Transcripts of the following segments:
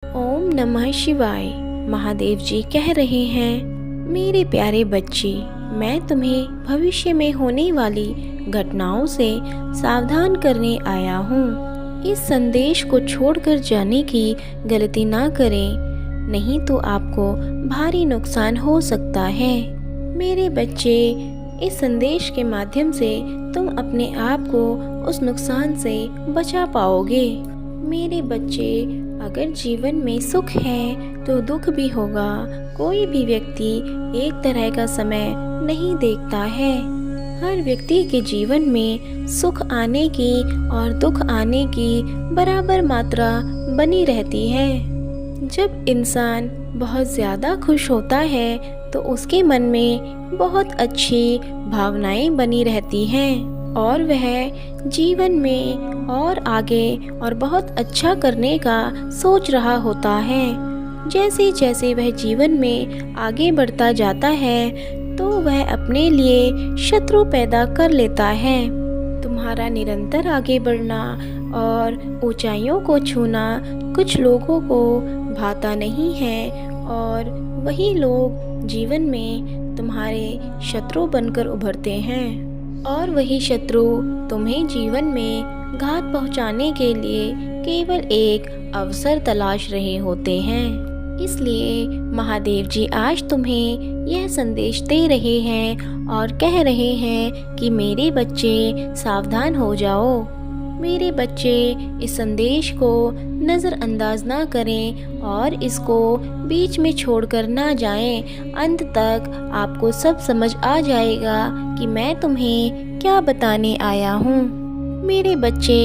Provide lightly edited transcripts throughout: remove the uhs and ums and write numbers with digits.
ओम नमः शिवाय। महादेव जी कह रहे हैं, मेरे प्यारे बच्चे, मैं तुम्हें भविष्य में होने वाली घटनाओं से सावधान करने आया हूँ। इस संदेश को छोड़कर जाने की गलती ना करें, नहीं तो आपको भारी नुकसान हो सकता है। मेरे बच्चे, इस संदेश के माध्यम से तुम अपने आप को उस नुकसान से बचा पाओगे। मेरे बच्चे, अगर जीवन में सुख है तो दुख भी होगा। कोई भी व्यक्ति एक तरह का समय नहीं देखता है। हर व्यक्ति के जीवन में सुख आने की और दुख आने की बराबर मात्रा बनी रहती है। जब इंसान बहुत ज़्यादा खुश होता है तो उसके मन में बहुत अच्छी भावनाएं बनी रहती हैं और वह जीवन में और आगे और बहुत अच्छा करने का सोच रहा होता है। जैसे जैसे वह जीवन में आगे बढ़ता जाता है तो वह अपने लिए शत्रु पैदा कर लेता है। तुम्हारा निरंतर आगे बढ़ना और ऊंचाइयों को छूना कुछ लोगों को भाता नहीं है और वही लोग जीवन में तुम्हारे शत्रु बनकर उभरते हैं और वही शत्रु तुम्हें जीवन में घात पहुंचाने के लिए केवल एक अवसर तलाश रहे होते हैं। इसलिए महादेव जी आज तुम्हें यह संदेश दे रहे हैं और कह रहे हैं कि मेरे बच्चे सावधान हो जाओ। मेरे बच्चे, इस संदेश को नज़रअंदाज ना करें और इसको बीच में छोड़कर ना जाएं। अंत तक आपको सब समझ आ जाएगा कि मैं तुम्हें क्या बताने आया हूँ। मेरे बच्चे,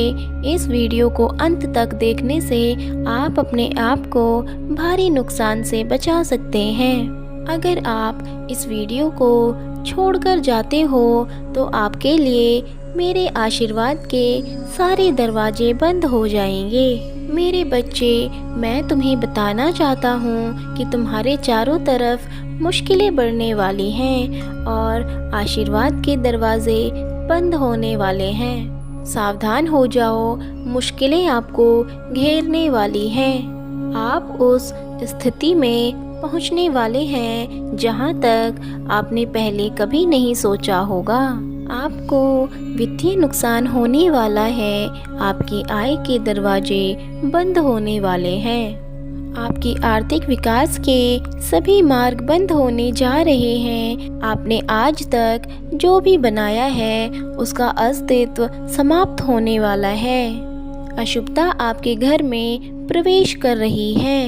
इस वीडियो को अंत तक देखने से आप अपने आप को भारी नुकसान से बचा सकते हैं। अगर आप इस वीडियो को छोड़कर जाते हो तो आपके लिए मेरे आशीर्वाद के सारे दरवाजे बंद हो जाएंगे। मेरे बच्चे, मैं तुम्हें बताना चाहता हूँ कि तुम्हारे चारों तरफ मुश्किलें बढ़ने वाली हैं और आशीर्वाद के दरवाजे बंद होने वाले हैं। सावधान हो जाओ, मुश्किलें आपको घेरने वाली हैं। आप उस स्थिति में पहुँचने वाले हैं जहाँ तक आपने पहले कभी नहीं सोचा होगा। आपको वित्तीय नुकसान होने वाला है। आपकी आय के दरवाजे बंद होने वाले हैं। आपकी आर्थिक विकास के सभी मार्ग बंद होने जा रहे हैं। आपने आज तक जो भी बनाया है उसका अस्तित्व समाप्त होने वाला है। अशुभता आपके घर में प्रवेश कर रही है।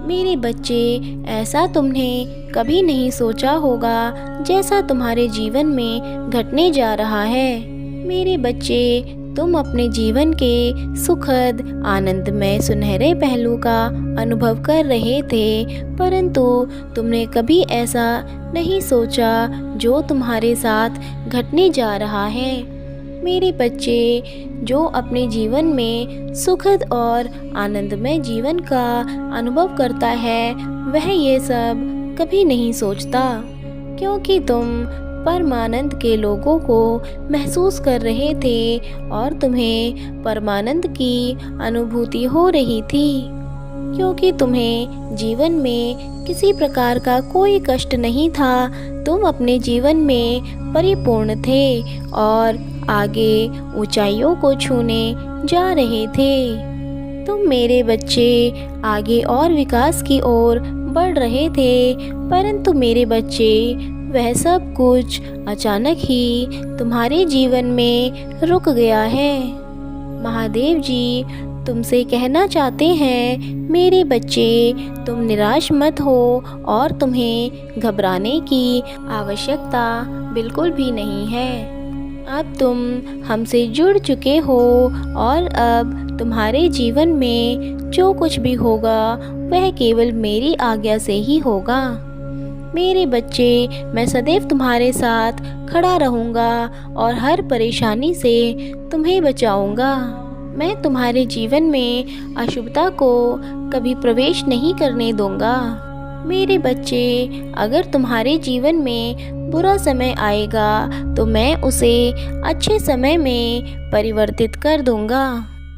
मेरे बच्चे, ऐसा तुमने कभी नहीं सोचा होगा जैसा तुम्हारे जीवन में घटने जा रहा है। मेरे बच्चे, तुम अपने जीवन के सुखद, आनंदमय, सुनहरे पहलू का अनुभव कर रहे थे, परंतु तुमने कभी ऐसा नहीं सोचा जो तुम्हारे साथ घटने जा रहा है। मेरे बच्चे, जो अपने जीवन में सुखद और आनंदमय जीवन का अनुभव करता है वह ये सब कभी नहीं सोचता, क्योंकि तुम परमानंद के लोगों को महसूस कर रहे थे और तुम्हें परमानंद की अनुभूति हो रही थी, क्योंकि तुम्हें जीवन में किसी प्रकार का कोई कष्ट नहीं था। तुम अपने जीवन में परिपूर्ण थे और आगे ऊंचाइयों को छूने जा रहे थे। तुम मेरे बच्चे आगे और विकास की ओर बढ़ रहे थे, परंतु मेरे बच्चे, वह सब कुछ अचानक ही तुम्हारे जीवन में रुक गया है। महादेव जी तुमसे कहना चाहते हैं, मेरे बच्चे, तुम निराश मत हो और तुम्हें घबराने की आवश्यकता बिल्कुल भी नहीं है। अब तुम हमसे जुड़ चुके हो और अब तुम्हारे जीवन में जो कुछ भी होगा वह केवल मेरी आज्ञा से ही होगा। मेरे बच्चे, मैं सदैव तुम्हारे साथ खड़ा रहूँगा और हर परेशानी से तुम्हें बचाऊँगा। मैं तुम्हारे जीवन में अशुभता को कभी प्रवेश नहीं करने दूँगा। मेरे बच्चे, अगर तुम्हारे जीवन में बुरा समय आएगा तो मैं उसे अच्छे समय में परिवर्तित कर दूँगा।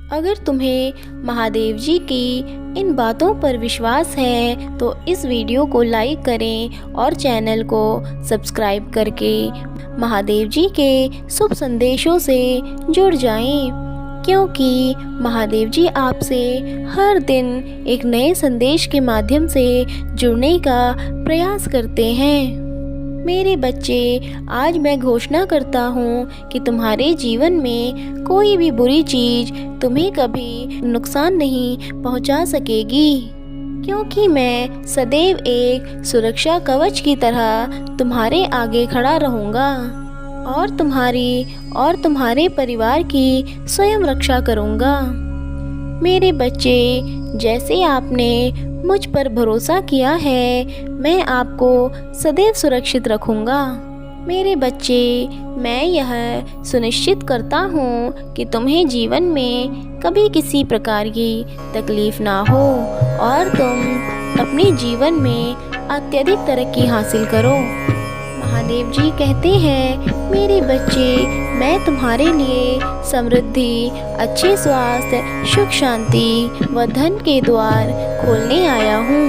अगर तुम्हें महादेव जी की इन बातों पर विश्वास है तो इस वीडियो को लाइक करें और चैनल को सब्सक्राइब करके महादेव जी के शुभ संदेशों से जुड़ जाएं, क्योंकि महादेव जी आपसे हर दिन एक नए संदेश के माध्यम से जुड़ने का प्रयास करते हैं। मेरे बच्चे, आज मैं घोषणा करता हूँ कि तुम्हारे जीवन में कोई भी बुरी चीज़ तुम्हें कभी नुकसान नहीं पहुँचा सकेगी, क्योंकि मैं सदैव एक सुरक्षा कवच की तरह तुम्हारे आगे खड़ा रहूँगा और तुम्हारे परिवार की स्वयं रक्षा करूँगा। मेरे बच्चे, जैसे आपने मुझ पर भरोसा किया है, मैं आपको सदैव सुरक्षित रखूँगा। मेरे बच्चे, मैं यह सुनिश्चित करता हूँ कि तुम्हें जीवन में कभी किसी प्रकार की तकलीफ़ ना हो और तुम अपने जीवन में अत्यधिक तरक्की हासिल करो। महादेव जी कहते हैं, मेरे बच्चे, मैं तुम्हारे लिए समृद्धि, अच्छे स्वास्थ्य, सुख शांति व धन के द्वार खोलने आया हूँ।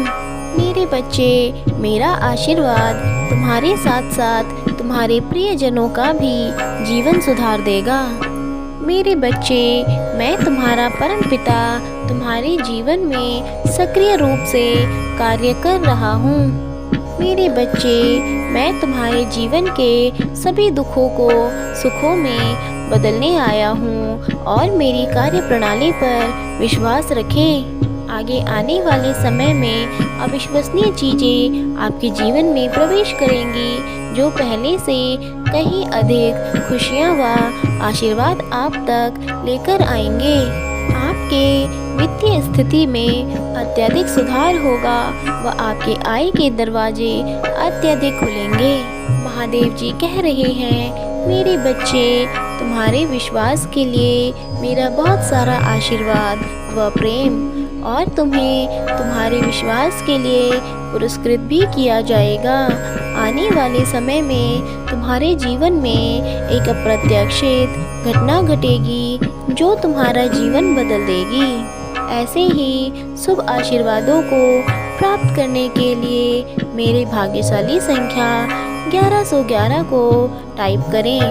मेरे बच्चे, मेरा आशीर्वाद तुम्हारे साथ साथ तुम्हारे प्रियजनों का भी जीवन सुधार देगा। मेरे बच्चे, मैं तुम्हारा परम पिता तुम्हारे जीवन में सक्रिय रूप से कार्य कर रहा हूँ। मेरे बच्चे, मैं तुम्हारे जीवन के सभी दुखों को सुखों में बदलने आया हूँ और मेरी कार्य प्रणाली पर विश्वास रखें। आगे आने वाले समय में अविश्वसनीय चीज़ें आपके जीवन में प्रवेश करेंगी, जो पहले से कहीं अधिक खुशियाँ व आशीर्वाद आप तक लेकर आएंगे। आपके वित्तीय स्थिति में अत्यधिक सुधार होगा व आपके आय के दरवाजे अत्यधिक खुलेंगे। महादेव जी कह रहे हैं, मेरे बच्चे, तुम्हारे विश्वास के लिए मेरा बहुत सारा आशीर्वाद व प्रेम, और तुम्हें तुम्हारे विश्वास के लिए पुरस्कृत भी किया जाएगा। आने वाले समय में तुम्हारे जीवन में एक अप्रत्याशित घटना घटेगी जो तुम्हारा जीवन बदल देगी। ऐसे ही शुभ आशीर्वादों को प्राप्त करने के लिए मेरे भाग्यशाली संख्या 1111 को टाइप करें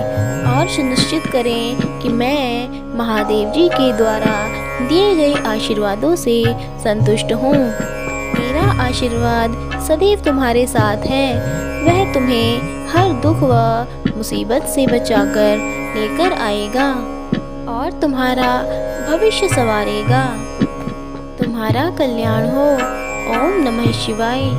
और सुनिश्चित करें कि मैं महादेव जी के द्वारा दिए गए आशीर्वादों से संतुष्ट हूँ। मेरा आशीर्वाद सदैव तुम्हारे साथ है। वह तुम्हें हर दुख व मुसीबत से बचाकर लेकर आएगा और तुम्हारा भविष्य संवारेगा। तुम्हारा कल्याण हो। ओम नमः शिवाय।